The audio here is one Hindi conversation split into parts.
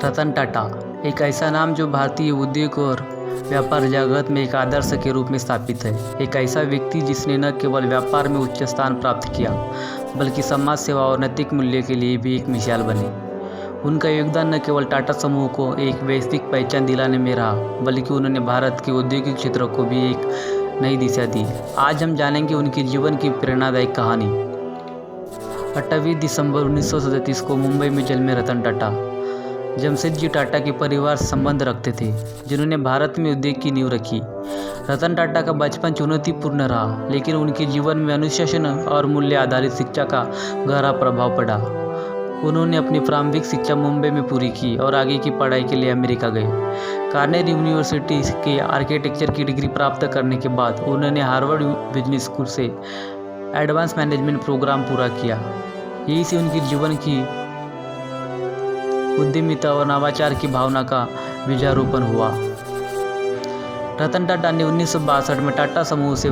रतन टाटा एक ऐसा नाम जो भारतीय उद्योग और व्यापार जगत में एक आदर्श के रूप में स्थापित है। एक ऐसा व्यक्ति जिसने न केवल व्यापार में उच्च स्थान प्राप्त किया बल्कि समाज सेवा और नैतिक मूल्य के लिए भी एक मिसाल बने। उनका योगदान न केवल टाटा समूह को एक वैश्विक पहचान दिलाने में रहा बल्कि उन्होंने भारत के औद्योगिक क्षेत्र को भी एक नई दिशा दी। आज हम जानेंगे उनके जीवन की प्रेरणादायक कहानी। 28 दिसंबर 1937 को मुंबई में जन्मे रतन टाटा जमशेदजी टाटा के परिवार से संबंध रखते थे, जिन्होंने भारत में उद्योग की नींव रखी। रतन टाटा का बचपन चुनौतीपूर्ण रहा, लेकिन उनके जीवन में अनुशासन और मूल्य आधारित शिक्षा का गहरा प्रभाव पड़ा। उन्होंने अपनी प्रारंभिक शिक्षा मुंबई में पूरी की और आगे की पढ़ाई के लिए अमेरिका गए। कार्नेल यूनिवर्सिटी के आर्किटेक्चर की डिग्री प्राप्त करने के बाद उन्होंने हार्वर्ड बिजनेस स्कूल से एडवांस मैनेजमेंट प्रोग्राम पूरा किया। यही से उनके जीवन की उद्यमिता और नवाचार की भावना का बीजारोपण हुआ। रतन टाटा ने 1962 में टाटा समूह से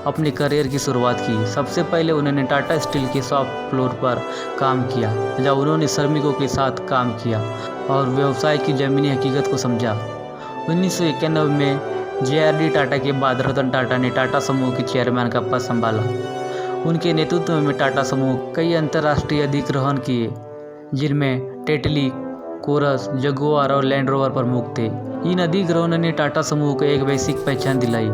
अपने करियर की शुरुआत की। सबसे पहले उन्होंने टाटा स्टील के शॉप फ्लोर पर काम किया, जहाँ उन्होंने श्रमिकों के साथ काम किया और व्यवसाय की ज़मीनी हकीकत को समझा। 1991 में जे.आर.डी. टाटा के बाद रतन टाटा ने टाटा समूह के चेयरमैन का पद संभाला। उनके नेतृत्व में टाटा समूह कई अंतर्राष्ट्रीय अधिग्रहण किए, जिनमें टेटली, कोरस, जगुआर और लैंड रोवर प्रमुख थे। इन अधिग्रहणों ने टाटा समूह को एक वैश्विक पहचान दिलाई।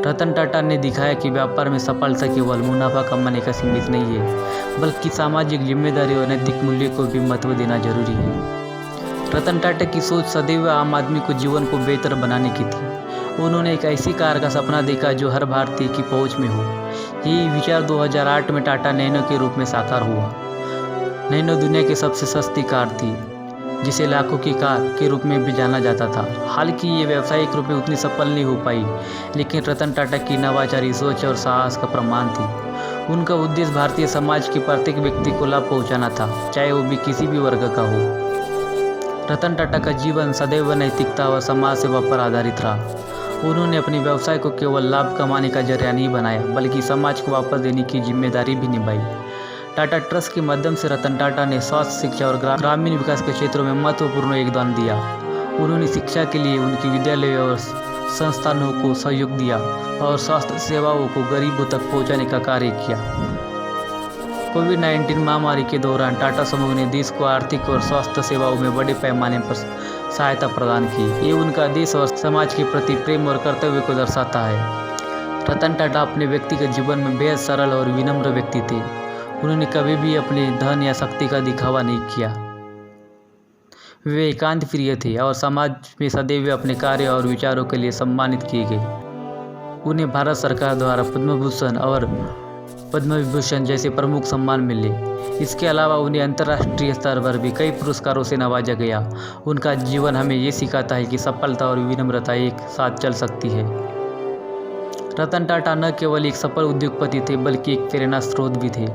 रतन टाटा ने दिखाया कि व्यापार में सफलता केवल मुनाफा कमाने का सीमित नहीं है, बल्कि सामाजिक जिम्मेदारी और नैतिक मूल्य को भी महत्व देना जरूरी है। रतन टाटा की सोच सदैव आम आदमी को जीवन को बेहतर बनाने की थी। उन्होंने एक ऐसी कार का सपना देखा जो हर भारतीय की पहुंच में हो। यही विचार 2008 में टाटा नैनो के रूप में साकार हुआ। नैनो दुनिया की सबसे सस्ती कार थी, जिसे लाखों की कार के रूप में भी जाना जाता था। हालांकि ये व्यावसायिक रूप में उतनी सफल नहीं हो पाई, लेकिन रतन टाटा की नवाचारी सोच और साहस का प्रमाण थी। उनका उद्देश्य भारतीय समाज के प्रत्येक व्यक्ति को लाभ पहुंचाना था, चाहे वो भी किसी भी वर्ग का हो। रतन टाटा का जीवन सदैव नैतिकता और समाज सेवा पर आधारित रहा। उन्होंने अपने व्यवसाय को केवल लाभ कमाने का जरिया नहीं बनाया, बल्कि समाज को वापस देने की जिम्मेदारी भी निभाई। टाटा ट्रस्ट के माध्यम से रतन टाटा ने स्वास्थ्य, शिक्षा और ग्रामीण विकास के क्षेत्रों में महत्वपूर्ण योगदान दिया। उन्होंने शिक्षा के लिए उनके विद्यालयों और संस्थानों को सहयोग दिया और स्वास्थ्य सेवाओं को गरीबों तक पहुंचाने का कार्य किया। कोविड-19 महामारी के दौरान टाटा समूह ने देश को आर्थिक और स्वास्थ्य सेवाओं में बड़े पैमाने पर सहायता प्रदान की। ये उनका देश और समाज के प्रति प्रेम और कर्तव्य को दर्शाता है। रतन टाटा अपने व्यक्तिगत जीवन में बेहद सरल और विनम्र व्यक्ति थे। उन्होंने कभी भी अपने धन या शक्ति का दिखावा नहीं किया। वे एकांत प्रिय थे और समाज में सदैव अपने कार्य और विचारों के लिए सम्मानित किए गए। उन्हें भारत सरकार द्वारा पद्म भूषण और पद्म विभूषण जैसे प्रमुख सम्मान मिले। इसके अलावा उन्हें अंतर्राष्ट्रीय स्तर पर भी कई पुरस्कारों से नवाजा गया। उनका जीवन हमें ये सिखाता है कि सफलता और विनम्रता एक साथ चल सकती है। रतन टाटा न केवल एक सफल उद्योगपति थे, बल्कि एक प्रेरणा स्रोत भी थे,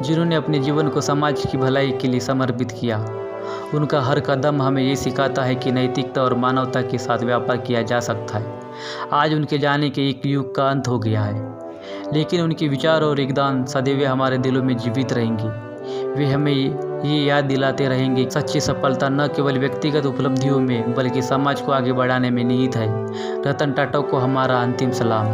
जिन्होंने अपने जीवन को समाज की भलाई के लिए समर्पित किया। उनका हर कदम हमें ये सिखाता है कि नैतिकता और मानवता के साथ व्यापार किया जा सकता है। आज उनके जाने के एक युग का अंत हो गया है, लेकिन उनके विचार और योगदान सदैव हमारे दिलों में जीवित रहेंगी। वे हमें ये याद दिलाते रहेंगे कि सच्ची सफलता न केवल व्यक्तिगत उपलब्धियों में बल्कि समाज को आगे बढ़ाने में निहित है। रतन टाटा को हमारा अंतिम सलाम।